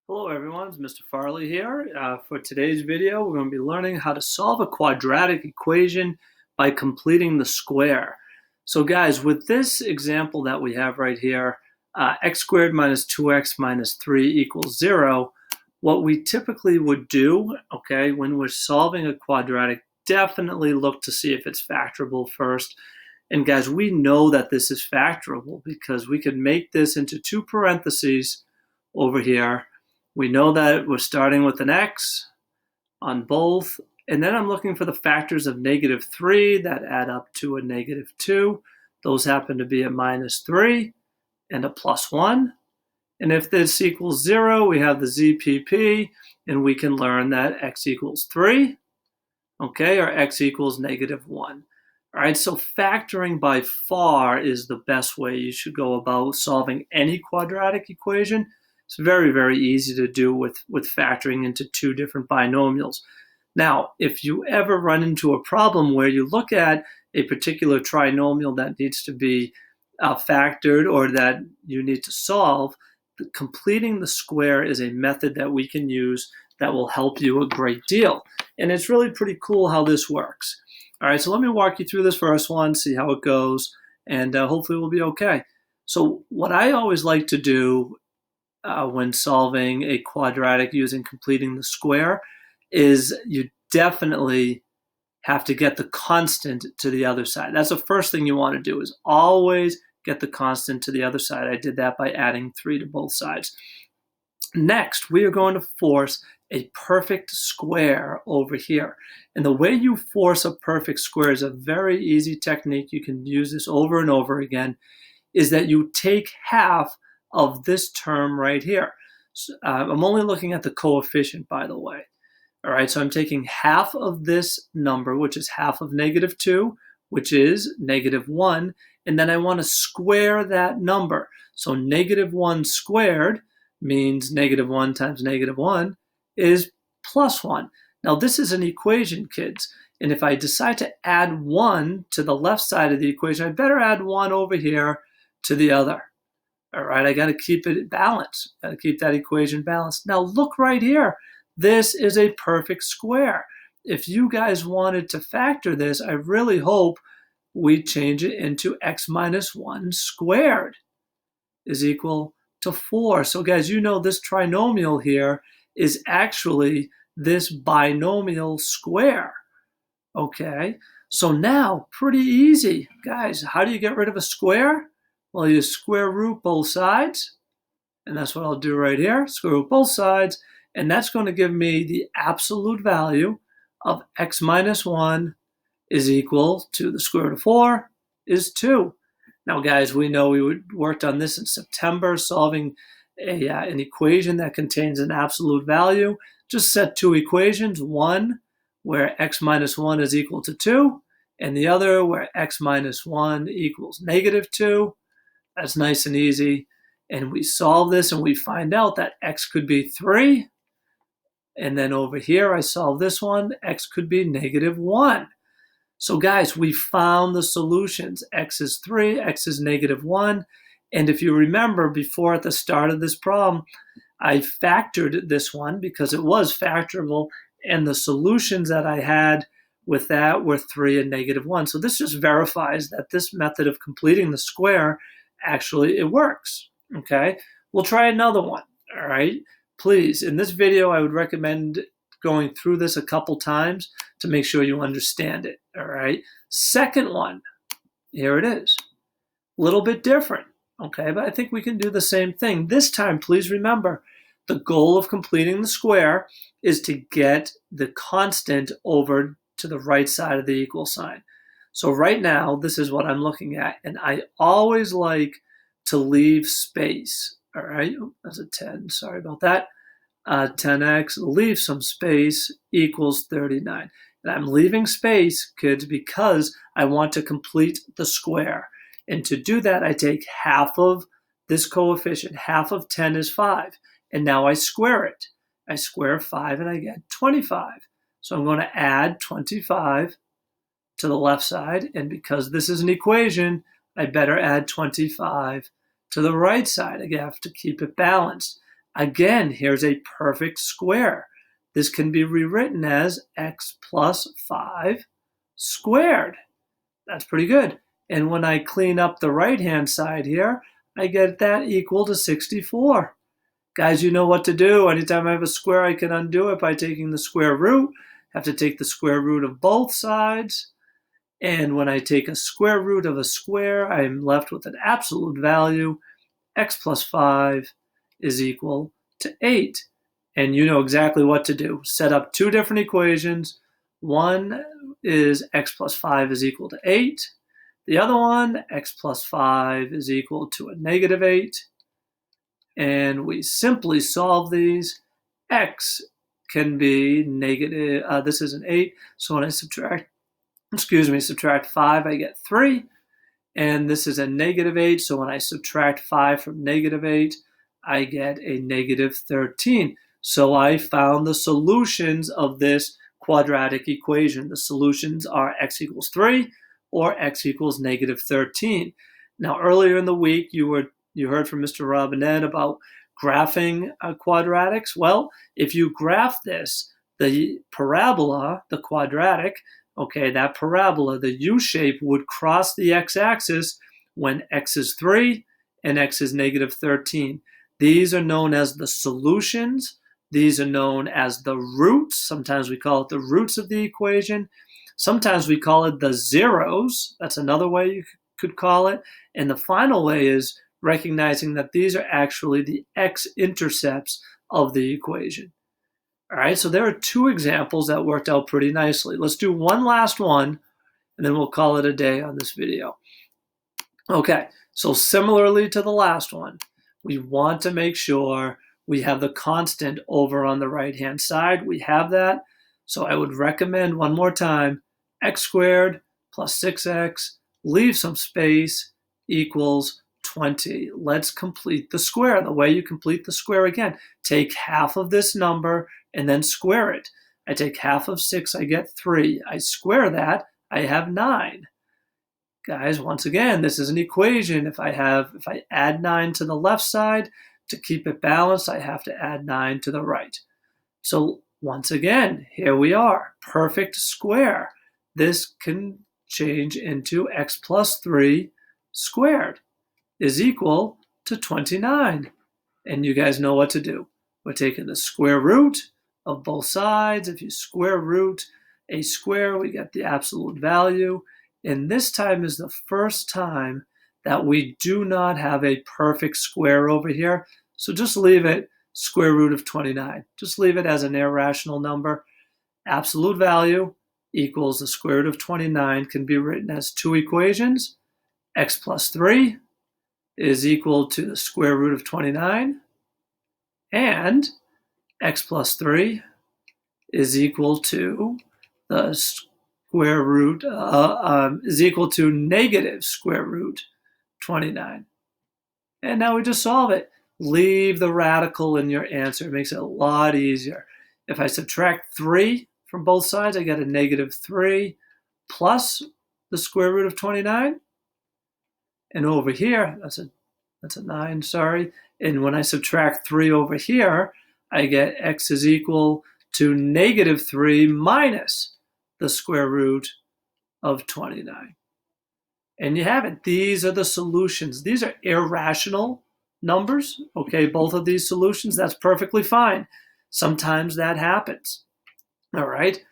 Hello everyone, it's Mr. Farley here. For today's video, we're going to be learning how to solve a quadratic equation by completing the square. So guys, with this example that we have right here, x squared minus 2x minus 3 equals 0, what we typically would do, okay, when we're solving a quadratic, definitely look to see if it's factorable first. And guys, we know that this is factorable because we could make this into two parentheses over here. We know that we're starting with an x on both, and then I'm looking for the factors of -3 that add up to a -2. Those happen to be a -3 and a +1. And if this equals 0, we have the ZPP, and we can learn that x equals 3, okay, or x equals -1. All right, so factoring by far is the best way you should go about solving any quadratic equation. It's very, very easy to do with factoring into two different binomials. Now, if you ever run into a problem where you look at a particular trinomial that needs to be factored or that you need to solve, completing the square is a method that we can use that will help you a great deal. And it's really pretty cool how this works. All right, so let me walk you through this first one, see how it goes, and hopefully we'll be okay. So what I always like to do when solving a quadratic using completing the square is you definitely have to get the constant to the other side. That's the first thing you want to do, is always get the constant to the other side. I did that by adding 3 to both sides. Next, we are going to force a perfect square over here. And the way you force a perfect square is a very easy technique. You can use this over and over again, is that you take half of this term right here. So, I'm only looking at the coefficient, by the way. All right, so I'm taking half of this number, which is half of -2, which is -1, and then I want to square that number. So -1 squared means -1 times -1 is +1. Now this is an equation, kids, and if I decide to add 1 to the left side of the equation, I better add 1 over here to the other. All right, I got to keep it balanced. Got to keep that equation balanced. Now look right here. This is a perfect square. If you guys wanted to factor this, I really hope we change it into x minus 1 squared is equal to 4. So guys, you know this trinomial here is actually this binomial square. Okay, so now pretty easy. Guys, how do you get rid of a square? Well, you square root both sides, and that's what I'll do right here. Square root both sides, and that's going to give me the absolute value of x minus 1 is equal to the square root of 4 is 2. Now, guys, we know we worked on this in September, solving an equation that contains an absolute value. Just set two equations, one where x minus 1 is equal to 2, and the other where x minus 1 equals -2. That's nice and easy. And we solve this and we find out that x could be 3. And then over here, I solve this one, x could be -1. So guys, we found the solutions. X is 3, x is -1. And if you remember before at the start of this problem, I factored this one because it was factorable. And the solutions that I had with that were 3 and -1. So this just verifies that this method of completing the square actually it works. Okay, we'll try another one. All right, please, in this video I would recommend going through this a couple times to make sure you understand it. All right, second one, here it is. A little bit different, okay, but I think we can do the same thing. This time, please remember, the goal of completing the square is to get the constant over to the right side of the equal sign. So right now, this is what I'm looking at, and I always like to leave space, all right? Oh, that's a 10, sorry about that. 10x, leave some space, equals 39. And I'm leaving space, kids, because I want to complete the square. And to do that, I take half of this coefficient. Half of 10 is 5. And now I square it. I square 5 and I get 25. So I'm going to add 25 to the left side, and because this is an equation, I better add 25 to the right side. I have to keep it balanced. Again, here's a perfect square. This can be rewritten as x plus 5 squared. That's pretty good. And when I clean up the right-hand side here, I get that equal to 64. Guys, you know what to do. Anytime I have a square, I can undo it by taking the square root. I have to take the square root of both sides. And when I take a square root of a square, I'm left with an absolute value. X plus 5 is equal to 8. And you know exactly what to do. Set up two different equations. One is x plus 5 is equal to 8. The other one, x plus 5 is equal to a negative 8. And we simply solve these. X can be negative, this is an 8. So when I subtract 5, I get 3. And this is a negative 8, so when I subtract 5 from negative 8, I get a negative 13. So I found the solutions of this quadratic equation. The solutions are x equals 3 or x equals negative 13. Now, earlier in the week, you heard from Mr. Robinette about graphing quadratics. Well, if you graph this, the parabola, the quadratic, okay, that parabola, the U shape, would cross the x-axis when x is 3 and x is negative 13. These are known as the solutions. These are known as the roots. Sometimes we call it the roots of the equation. Sometimes we call it the zeros. That's another way you could call it. And the final way is recognizing that these are actually the x-intercepts of the equation. All right, so there are two examples that worked out pretty nicely. Let's do one last one, and then we'll call it a day on this video. Okay, so similarly to the last one, we want to make sure we have the constant over on the right-hand side. We have that, so I would recommend one more time, x squared plus 6x, leave some space, equals 20. Let's complete the square. The way you complete the square, again, take half of this number and then square it. I take half of 6, I get 3. I square that, I have 9. Guys, once again, this is an equation. If I add 9 to the left side, to keep it balanced, I have to add 9 to the right. So once again, here we are, perfect square. This can change into x plus 3 squared is equal to 29. And you guys know what to do. We're taking the square root of both sides. If you square root a square, we get the absolute value. And this time is the first time that we do not have a perfect square over here. So just leave it square root of 29. Just leave it as an irrational number. Absolute value equals the square root of 29 can be written as two equations. X plus 3 is equal to the square root of 29, and x plus 3 is equal to the square root, is equal to negative square root 29. And now we just solve it. Leave the radical in your answer. It makes it a lot easier. If I subtract 3 from both sides, I get a negative 3 plus the square root of 29. And over here, that's a 9, sorry. And when I subtract 3 over here, I get x is equal to negative 3 minus the square root of 29. And you have it. These are the solutions. These are irrational numbers, okay? Both of these solutions, that's perfectly fine. Sometimes that happens, all right?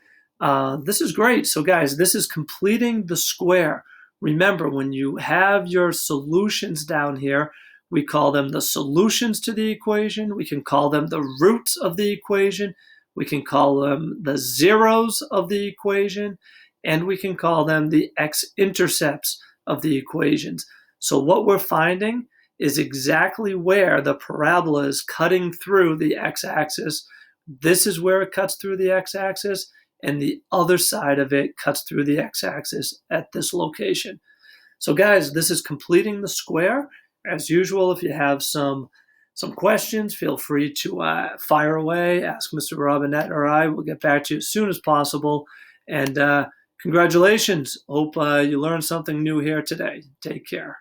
This is great. So guys, this is completing the square. Remember, when you have your solutions down here, we call them the solutions to the equation. We can call them the roots of the equation. We can call them the zeros of the equation. And we can call them the x-intercepts of the equations. So what we're finding is exactly where the parabola is cutting through the x-axis. This is where it cuts through the x-axis, and the other side of it cuts through the x-axis at this location. So guys, this is completing the square. As usual, if you have some questions, feel free to fire away, ask Mr. Robinette or I. We'll get back to you as soon as possible. And congratulations. Hope you learned something new here today. Take care.